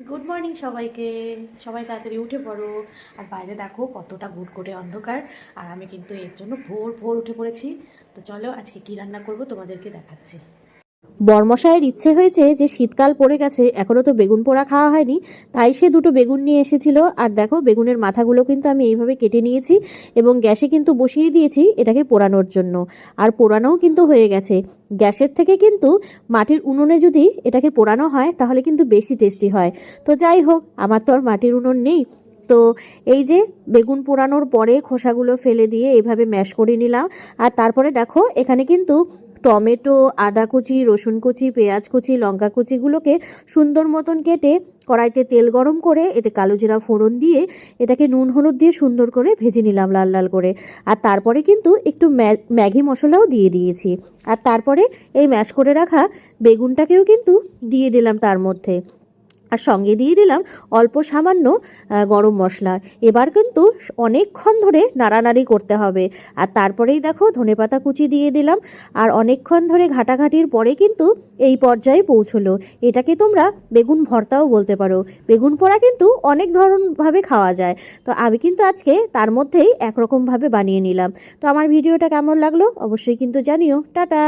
Good morning সবাইকে। সবাই তাড়াতাড়ি উঠে পড়ো। আর বাইরে দেখো কতটা গুড়গুড়ে অন্ধকার, আর আমি কিন্তু এর জন্য ভোর ভোর উঠে পড়েছি। তো চলো আজকে কি রান্না করব তোমাদেরকে দেখাচ্ছি। বরমশাইয়ের ইচ্ছে হয়েছে যে শীতকাল পড়ে গেছে, এখনও তো বেগুন পোড়া খাওয়া হয়নি, তাই সে দুটো বেগুন নিয়ে এসেছিল। আর দেখো বেগুনের মাথাগুলো কিন্তু আমি এইভাবে কেটে নিয়েছি এবং গ্যাসে কিন্তু বসিয়ে দিয়েছি এটাকে পোড়ানোর জন্য। আর পোড়ানোও কিন্তু হয়ে গেছে। গ্যাসের থেকে কিন্তু মাটির উনুনে যদি এটাকে পোড়ানো হয় তাহলে কিন্তু বেশি টেস্টি হয়। তো যাই হোক, আমার তো আর মাটির উনুন নেই। তো এই যে বেগুন পোড়ানোর পরে খোসাগুলো ফেলে দিয়ে এইভাবে ম্যাশ করে নিলাম। আর তারপরে দেখো এখানে কিন্তু টমেটো, আদা কুচি, রসুন কুচি, পেঁয়াজ কুচি, লঙ্কা কুচিগুলোকে সুন্দর মতন কেটে কড়াইতে তেল গরম করে এতে কালো জিরা ফোড়ন দিয়ে এটাকে নুন হলুদ দিয়ে সুন্দর করে ভেজে নিলাম লাল লাল করে। আর তারপরে কিন্তু একটু ম্যাগি মশলাও দিয়ে দিয়েছি। আর তারপরে এই ম্যাশ করে রাখা বেগুনটাকেও কিন্তু দিয়ে দিলাম তার মধ্যে। আর সঙ্গে দিয়ে দিলাম অল্প সামান্য গরম মশলা। এবার কিন্তু অনেকক্ষণ ধরে নাড়ানাড়ি করতে হবে। আর তারপরেই দেখো ধনেপাতা কুচি দিয়ে দিলাম। আর অনেকক্ষণ ধরে ঘাটাঘাটির পরে কিন্তু এই পর্যায়ে পৌঁছলো। এটাকে তোমরা বেগুন ভর্তাও বলতে পারো। বেগুন পোড়া কিন্তু অনেক ধরনভাবে খাওয়া যায়। তো আমি কিন্তু আজকে তার মধ্যেই একরকমভাবে বানিয়ে নিলাম। তো আমার ভিডিওটা কেমন লাগলো অবশ্যই কিন্তু জানিও। টাটা।